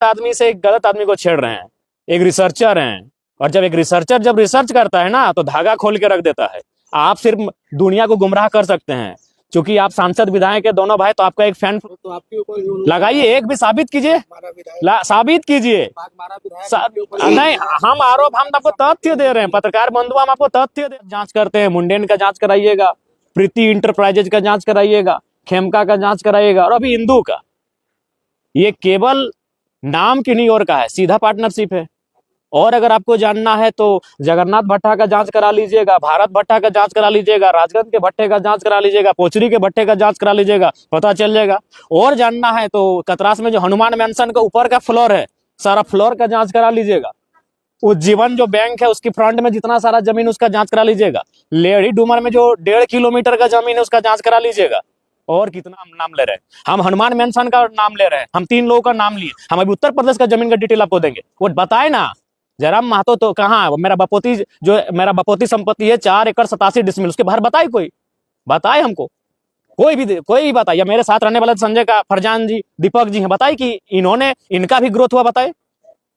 आदमी से एक गलत आदमी को छेड़ रहे हैं, एक रिसर्चर हैं। और जब एक रिसर्चर जब रिसर्च करता है ना तो धागा खोल के रख देता है। आप सिर्फ दुनिया को गुमराह कर सकते हैं, क्योंकि आप सांसद विधायक के दोनों भाई, तो आपका एक फैन तो आपके ऊपर लगाइए, एक भी साबित कीजिए, साबित कीजिए। नहीं, हम आरोप, हम आपको तथ्य दे रहे हैं, पत्रकार बंधु, हम आपको तथ्य दे, जांच करते हैं। मुंडेन का जांच कराइएगा, प्रीति इंटरप्राइजेज का जांच कराइएगा, खेमका का जांच कराइएगा, और अभी इंदू का। ये केवल नाम की नहीं और का है, सीधा पार्टनरशिप है। और अगर आपको जानना है तो जगन्नाथ भट्टा का जांच करा लीजिएगा, भारत भट्टा का जांच करा लीजिएगा, राजगंज के भट्टे का जांच करा लीजिएगा, पोचरी के भट्टे का जांच करा लीजिएगा, पता चल जाएगा। और जानना है तो कतरास में जो हनुमान मैंशन का ऊपर का फ्लोर है, सारा फ्लोर का जांच करा लीजिएगा। उज्जीवन जो बैंक है उसकी फ्रंट में जितना सारा जमीन उसका जांच करा लीजिएगा। लेडी डूमर में जो 1.5 किलोमीटर का जमीन है उसका जांच करा लीजिएगा। और कितना हम नाम ले रहे हैं, हम हनुमान मैंशन का नाम ले रहे हैं, हम 3 लोगों का नाम लिए। हम अभी उत्तर प्रदेश का जमीन का डिटेल आपको देंगे, वो बताए ना। जयराम महतो तो कहाँ है? मेरा बपोती संपत्ति है 4 एकड़ 87 डिसमिल, उसके बाहर बताए कोई? बताए हमको कोई भी बताए? या मेरे साथ रहने वाले संजय का फरजान जी, दीपक जी हैं, बताए कि इन्होंने, इनका भी ग्रोथ हुआ? बताए।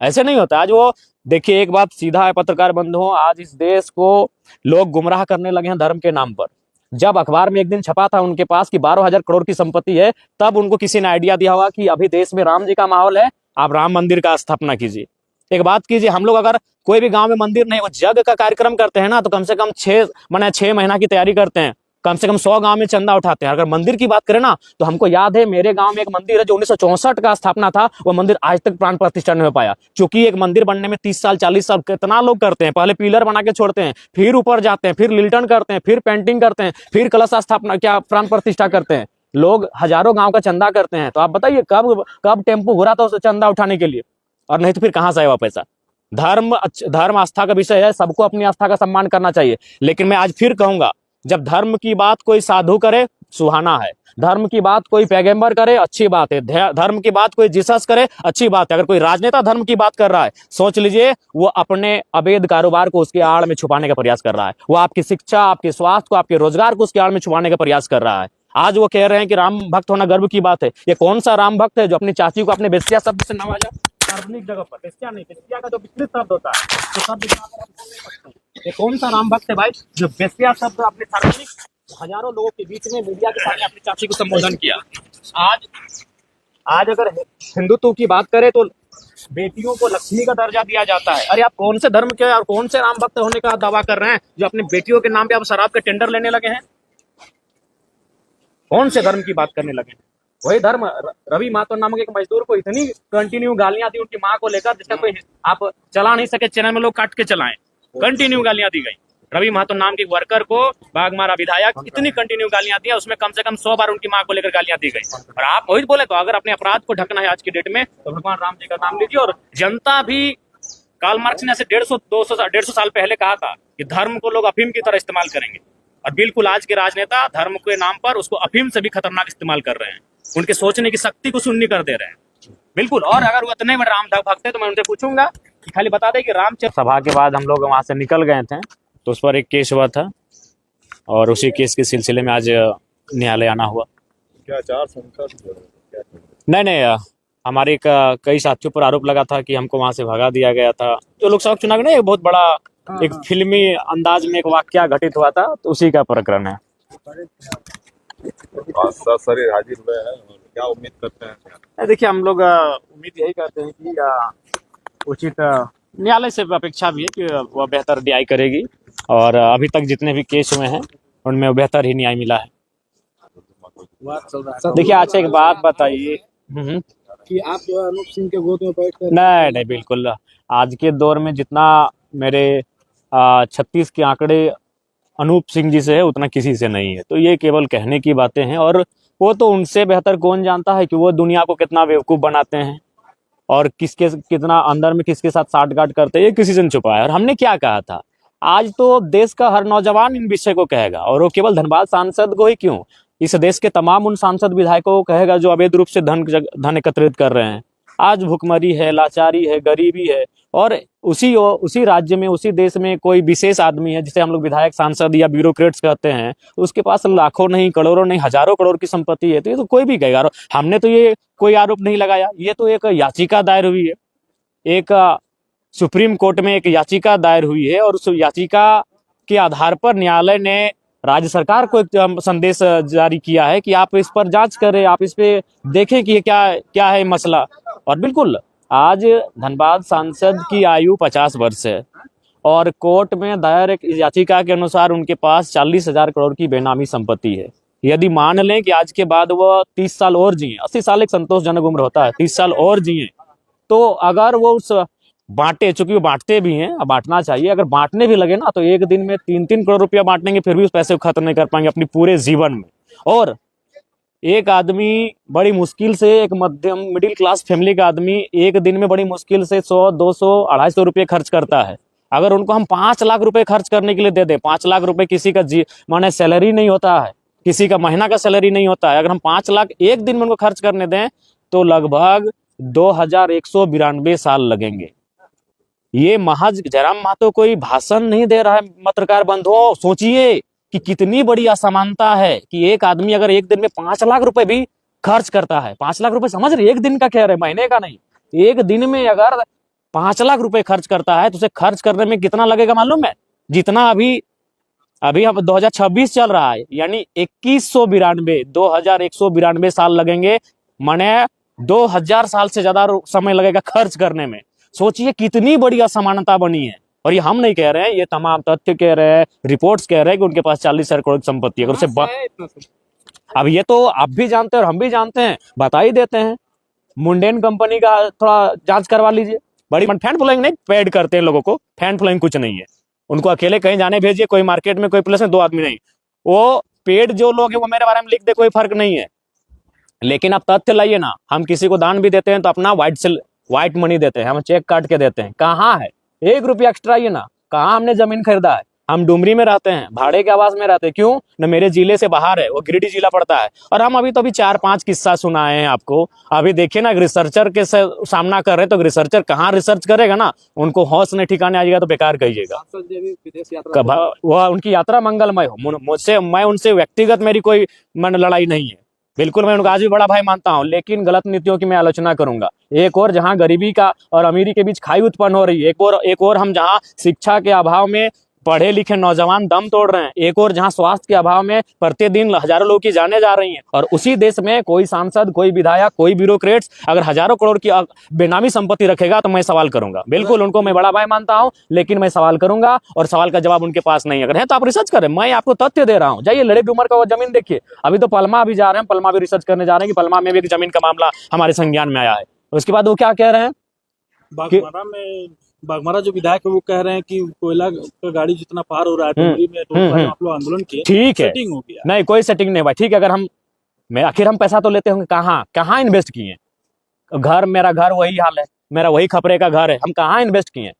ऐसे नहीं होता। आज वो देखिए, एक बात सीधा है पत्रकार बंधुओं, आज इस देश को लोग गुमराह करने लगे हैं धर्म के नाम पर। जब अखबार में एक दिन छपा था उनके पास कि 12,000 करोड़ की संपत्ति है, तब उनको किसी ने आइडिया दिया होगा कि अभी देश में राम जी का माहौल है, आप राम मंदिर का स्थापना कीजिए। एक बात कीजिए, हम लोग अगर कोई भी गांव में मंदिर नहीं, वो यज्ञ का कार्यक्रम करते हैं ना, तो कम से कम 6 महीना की तैयारी करते हैं, कम से कम 100 गांव में चंदा उठाते हैं। अगर मंदिर की बात करें ना, तो हमको याद है मेरे गांव में एक मंदिर है जो 1964 का स्थापना था, वो मंदिर आज तक प्राण प्रतिष्ठा नहीं हो पाया। क्योंकि एक मंदिर बनने में 30 साल 40 साल कितना लोग करते हैं। पहले पिलर बना के छोड़ते हैं, फिर ऊपर जाते हैं, फिर लिल्टन करते हैं, फिर पेंटिंग करते हैं, फिर कलश स्थापना क्या प्राण प्रतिष्ठा करते हैं। लोग हजारों गाँव का चंदा करते हैं। तो आप बताइए कब टेम्पो घुरा था उस चंदा उठाने के लिए? और नहीं तो फिर कहाँ से आएगा पैसा? धर्म आस्था का विषय है, सबको अपनी आस्था का सम्मान करना चाहिए। लेकिन मैं आज फिर कहूंगा, जब धर्म की बात कोई साधु करे, सुहाना है। धर्म की बात कोई पैगंबर करे, अच्छी बात है। धर्म की बात कोई जीसस करे, अच्छी बात है। अगर कोई राजनेता धर्म की बात कर रहा है, सोच लीजिए वो अपने अवैध कारोबार को उसके आड़ में छुपाने का प्रयास कर रहा है। वो आपकी शिक्षा, आपके स्वास्थ्य को, आपके रोजगार को उसके आड़ में छुपाने का प्रयास कर रहा है। आज वो कह रहे हैं कि राम भक्त होना गर्व की बात है। ये कौन सा राम भक्त है जो अपनी चाची को अपने बेस्या शब्द से नवाजा? सार्वजनिक जगह पर बेस्या नहीं, बेस्या का जो विकृत शब्द होता है तो शब्द, ये कौन सा राम भक्त है भाई जो बेस्या शब्द अपने सार्वजनिक हजारों लोगों के बीच में मीडिया के सामने अपनी चाची को संबोधन किया? आज अगर हिंदुत्व की बात करें तो बेटियों को लक्ष्मी का दर्जा दिया जाता है। अरे आप कौन से धर्म के और कौन से राम भक्त होने का दावा कर रहे हैं जो अपनी बेटियों के नाम पे आप शराब के टेंडर लेने लगे हैं? कौन से धर्म की बात करने लगे हैं? वही धर्म रवि महतो नामक एक मजदूर को इतनी कंटिन्यू गालियां दी उनकी मां को लेकर, जिसका कोई आप चला नहीं सके, चैनल में लोग काट के चलाएं। कंटिन्यू गालियां दी गई। रवि महतो नाम के वर्कर को बाघमारा विधायक इतनी कंटिन्यू गालियां दी, उसमें कम से कम 100 बार उनकी मां को लेकर गालियां दी गई। और आप वही बोले तो अगर अपने अपराध को ढकना है आज की डेट में, तो भगवान राम जी का नाम लीजिए। और जनता भी, कार्ल मार्क्स ने ऐसे 150 साल पहले कहा था कि धर्म को लोग अफीम की तरह इस्तेमाल करेंगे। और बिल्कुल आज के राजनेता धर्म के नाम पर उसको अफीम से भी खतरनाक इस्तेमाल कर रहे हैं। उनके सोचने की शक्ति को शून्य कर दे रहे हैं। बिल्कुल। और अगर वो इतने बड़े राम भक्त है तो मैं उनसे पूछूंगा कि खाली बता दें कि रामचंद्र सभा के बाद हम लोग वहां से निकल गए थे, तो उस पर एक केस हुआ था और उसी केस के सिलसिले में आज न्यायालय आना हुआ। क्या आचार संहिता से जुड़ा? नहीं, हमारे कई साथियों पर आरोप लगा था कि हमको वहां से भगा दिया गया था। जो लोकसभा चुनाव में बहुत बड़ा एक फिल्मी अंदाज में एक वाकया घटित हुआ था, तो उसी का प्रकरण है। सर हाजिर हुए हैं, क्या उम्मीद करते हैं? देखिए, हम लोग उम्मीद यही करते हैं कि उचित न्यायालय से अपेक्षा भी है कि वह बेहतर न्याय करेगी। और अभी तक जितने भी केस हुए हैं उनमें बेहतर ही न्याय मिला है। देखिए, अच्छा एक बात बताइए कि आप जो है अनूप सिंह के गोद में बैठकर? नहीं, बिल्कुल। आज के दौर में जितना मेरे 36 के आंकड़े अनूप सिंह जी से है उतना किसी से नहीं है। तो ये केवल कहने की बातें हैं, और वो तो उनसे बेहतर कौन जानता है कि वो दुनिया को कितना बेवकूफ़ बनाते हैं और कितना अंदर में किसके साथ साठगांठ करते हैं, ये किसी से नहीं छुपा है। और हमने क्या कहा था, आज तो देश का हर नौजवान इन विषय को कहेगा, और वो केवल धनबाद सांसद को ही क्यों, इस देश के तमाम उन सांसद विधायकों को कहेगा जो अवैध रूप से धन एकत्रित कर रहे हैं। आज भुखमरी है, लाचारी है, गरीबी है। और उसी राज्य में, उसी देश में कोई विशेष आदमी है जिसे हम लोग विधायक, सांसद या ब्यूरोक्रेट्स कहते हैं, उसके पास लाखों नहीं, करोड़ों नहीं, हजारों करोड़ की संपत्ति है। तो ये तो कोई भी कहेगा। हमने तो ये कोई आरोप नहीं लगाया, ये तो एक याचिका दायर हुई है, एक सुप्रीम कोर्ट में एक याचिका दायर हुई है, और उस याचिका के आधार पर न्यायालय ने राज्य सरकार को एक संदेश जारी किया है कि आप इस पर जांच करें, आप इस पे देखें कि ये क्या क्या है मसला। और बिल्कुल आज धनबाद सांसद की आयु 50 वर्ष है, और कोर्ट में दायर एक याचिका के अनुसार उनके पास 40,000 करोड़ की बेनामी संपत्ति है। यदि मान लें कि आज के बाद वह 30 साल और जिए, 80 साल एक संतोषजनक उम्र होता है, 30 साल और जिए, तो अगर वो उस बांटे, चूंकि वो बांटते भी हैं, अब बांटना चाहिए, अगर बांटने भी लगे ना तो एक दिन में 3-3 करोड़ रुपया बांटेंगे, फिर भी उस पैसे को खत्म नहीं कर पाएंगे अपनी पूरे जीवन में। और एक आदमी बड़ी मुश्किल से, एक मध्यम मिडिल क्लास फैमिली का आदमी एक दिन में बड़ी मुश्किल से 100, 200, 250 रुपये खर्च करता है। अगर उनको हम 5 लाख रुपए खर्च करने के लिए दे दें, 5 लाख रुपए किसी का माने सैलरी नहीं होता है, किसी का महीना का सैलरी नहीं होता है, अगर हम 5 लाख एक दिन में उनको खर्च करने दें तो लगभग 2192 साल लगेंगे। ये महज जयराम महतो कोई भाषण नहीं दे रहा है पत्रकार बंधुओं, सोचिए कि कितनी बड़ी असमानता है कि एक आदमी अगर एक दिन में 5 लाख रुपए भी खर्च करता है, 5 लाख रुपए समझ रहे, एक दिन का कह रहे, महीने का नहीं, एक दिन में अगर 5 लाख रुपए खर्च करता है तो उसे खर्च करने में कितना लगेगा मालूम है? जितना अभी हम 2026 चल रहा है, यानी 2192 साल लगेंगे, माने 2000 साल से ज्यादा समय लगेगा खर्च करने में। सोचिए कितनी बड़ी असमानता बनी है। और ये हम नहीं कह रहे हैं, ये तमाम तथ्य कह रहे हैं, रिपोर्ट्स कह रहे हैं कि उनके पास 40,000 करोड़ की संपत्ति है। अगर उसे अब ये तो आप भी जानते हैं और हम भी जानते हैं, बता ही देते हैं। मुंडेन कंपनी का थोड़ा जांच करवा लीजिए। बड़ी फैन फॉलोइंग नहीं, पेड करते हैं लोगों को, फैन फॉलोइंग कुछ नहीं है। उनको अकेले कहीं जाने भेजिए, कोई मार्केट में कोई प्लेस में 2 आदमी नहीं, वो पेड जो लोग हैं वो मेरे बारे में लिख दे, कोई फर्क नहीं है। लेकिन आप तथ्य लाइए ना। हम किसी को दान भी देते हैं तो अपना व्हाइट मनी देते हैं, हम चेक काट के देते हैं। कहाँ है 1 रुपया एक्स्ट्रा? ये ना, कहाँ हमने जमीन खरीदा है? हम डुमरी में रहते हैं, भाड़े के आवास में रहते हैं। क्यों न? मेरे जिले से बाहर है, वो गिरिडीह जिला पड़ता है। और हम अभी तो अभी 4-5 किस्सा सुनाए हैं आपको। अभी देखिए ना, रिसर्चर के सामना कर रहे हैं, तो रिसर्चर कहाँ रिसर्च करेगा ना, उनको होश नहीं ठिकाने आ जाएगा तो बेकार कहिएगा। वह उनकी यात्रा मंगलमय हो। मुझसे, मैं उनसे व्यक्तिगत मेरी कोई लड़ाई नहीं है, बिल्कुल मैं उनको आज भी बड़ा भाई मानता हूं, लेकिन गलत नीतियों की मैं आलोचना करूंगा। एक और जहां गरीबी का और अमीरी के बीच खाई उत्पन्न हो रही है, एक और हम जहां शिक्षा के अभाव में पढ़े लिखे नौजवान दम तोड़ रहे हैं, एक और जहां स्वास्थ्य के अभाव में प्रतिदिन हजारों लोग की जाने जा रही हैं, और उसी देश में कोई सांसद, कोई विधायक, कोई ब्यूरोक्रेट्स अगर हजारों करोड़ की बेनामी संपत्ति रखेगा तो मैं सवाल करूंगा। बिल्कुल उनको मैं बड़ा भाई मानता हूं, लेकिन मैं सवाल करूंगा, और सवाल का जवाब उनके पास नहीं। अगर है तो आप रिसर्च करें, मैं आपको तथ्य दे रहा हूं। जाइए लड़े डूमर का वो जमीन देखिए। अभी तो पलमा भी जा रहे हैं, पलमा भी रिसर्च करने जा रहे हैं कि पलमा में भी एक जमीन का मामला हमारे संज्ञान में आया है। उसके बाद वो क्या कह रहे हैं, बागमारा जो विधायक है वो कह रहे हैं कि कोयला का गाड़ी जितना पार हो रहा है डुमरी में, तो आप लोग आंदोलन किए, ठीक है, सेटिंग हो गया। नहीं कोई सेटिंग नहीं हुआ, ठीक है। अगर आखिर हम पैसा तो लेते होंगे, कहाँ इन्वेस्ट किए? घर, मेरा घर वही हाल है, मेरा वही खपरे का घर है, हम कहाँ इन्वेस्ट किए?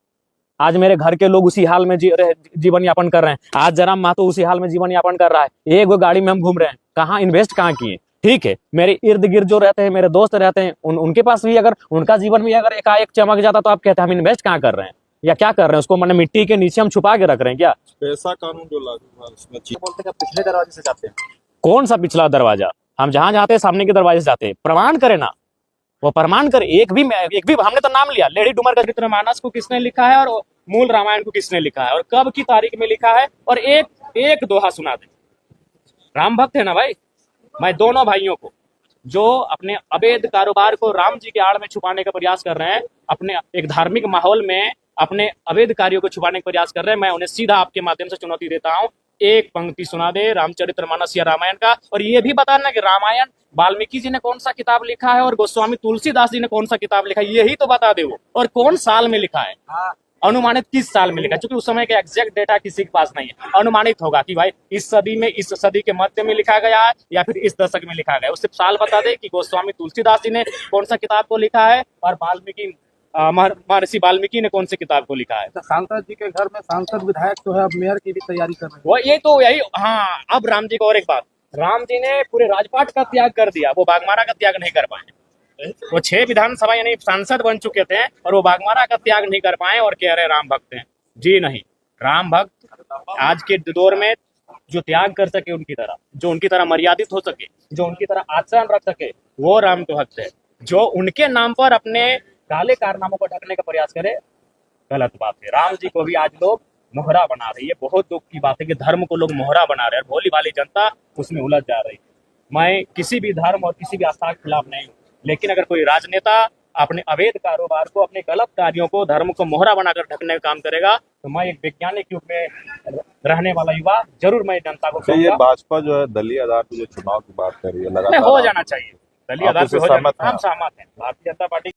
आज मेरे घर के लोग उसी हाल में जीवन यापन कर रहे हैं। आज जयराम महतो उसी हाल में जीवन यापन कर रहा है, एक वो गाड़ी में हम घूम रहे हैं। कहाँ इन्वेस्ट कहाँ किए? ठीक है, मेरे इर्द गिर्द जो रहते हैं, मेरे दोस्त रहते हैं, उनके पास भी अगर उनका जीवन भी अगर एकाएक चमक जाता तो आप कहते हैं हम इन्वेस्ट कहाँ कर रहे हैं या क्या कर रहे हैं? उसको मैंने मिट्टी के नीचे हम छुपा के रख रहे हैं क्या? पैसा कानून जो लागू हुआ उसमें बोलते हैं पिछले दरवाजे से जाते हैं। कौन सा पिछला दरवाजा? हम जहां जाते हैं सामने के दरवाजे से जाते हैं। प्रमाण करे ना, वो प्रमाण करे। एक भी हमने तो नाम लिया, लेडी डूमर का चरित्रमानस को किसने लिखा है और मूल रामायण को किसने लिखा है और कब की तारीख में लिखा है, और एक दोहा सुना दे। राम भक्त है ना भाई, मैं दोनों भाइयों को जो अपने अवैध कारोबार को राम जी के आड़ में छुपाने का प्रयास कर रहे हैं, अपने एक धार्मिक माहौल में अपने अवैध कार्यों को छुपाने का प्रयास कर रहे हैं, मैं उन्हें सीधा आपके माध्यम से चुनौती देता हूं, एक पंक्ति सुना दे रामचरितमानस या रामायण का, और ये भी बताना कि रामायण वाल्मीकि जी ने कौन सा किताब लिखा है और गोस्वामी तुलसीदास जी ने कौन सा किताब लिखा है, यही तो बता दे वो, और कौन साल में लिखा है, अनुमानित किस साल में लिखा है। क्योंकि उस समय का एग्जैक्ट डेटा किसी के पास नहीं है, अनुमानित होगा कि भाई इस सदी में, इस सदी के मध्य में लिखा गया है या फिर इस दशक में लिखा गया है। उससे साल बता दे कि गोस्वामी तुलसीदास जी ने कौन सा किताब को लिखा है और महर्षि वाल्मीकि ने कौन सी किताब को लिखा है। सांसद जी के घर में सांसद विधायक जो है अब मेयर की भी तैयारी कर रहे हैं। वो ये तो यही, हाँ। अब राम जी को और एक बात, राम जी ने पूरे राजपाट का त्याग कर दिया, वो बागमारा का त्याग नहीं कर पाए। वो 6 विधानसभा यानी सांसद बन चुके थे और वो बाघमारा का त्याग नहीं कर पाए और कह रहे राम भक्त हैं। जी नहीं, राम भक्त आज के दौर में जो त्याग कर सके उनकी तरह, जो उनकी तरह मर्यादित हो सके, जो उनकी तरह आचरण रख सके, वो राम के भक्त है। जो उनके नाम पर अपने काले कारनामों को ढकने का प्रयास करे, गलत बात है। राम जी को भी आज लोग मोहरा बना रही है। बहुत दुख की बात है कि धर्म को लोग मोहरा बना रहे हैं और भोली भाली जनता उसमें उलझ जा रही है। मैं किसी भी धर्म और किसी भी आस्था के खिलाफ नहीं हूँ, लेकिन अगर कोई राजनेता अपने अवैध कारोबार को, अपने गलत कार्यों को, धर्म को मोहरा बनाकर ढकने का काम करेगा, तो मैं एक वैज्ञानिक युग में रहने वाला युवा जरूर मैं जनता को तो ये भाजपा जो है दलीय आधार पर जो चुनाव की बात कर रही है, लगातार हो जाना चाहिए। दलीय आधार पे हो जाना, हम सहमत हैं। भारतीय जनता पार्टी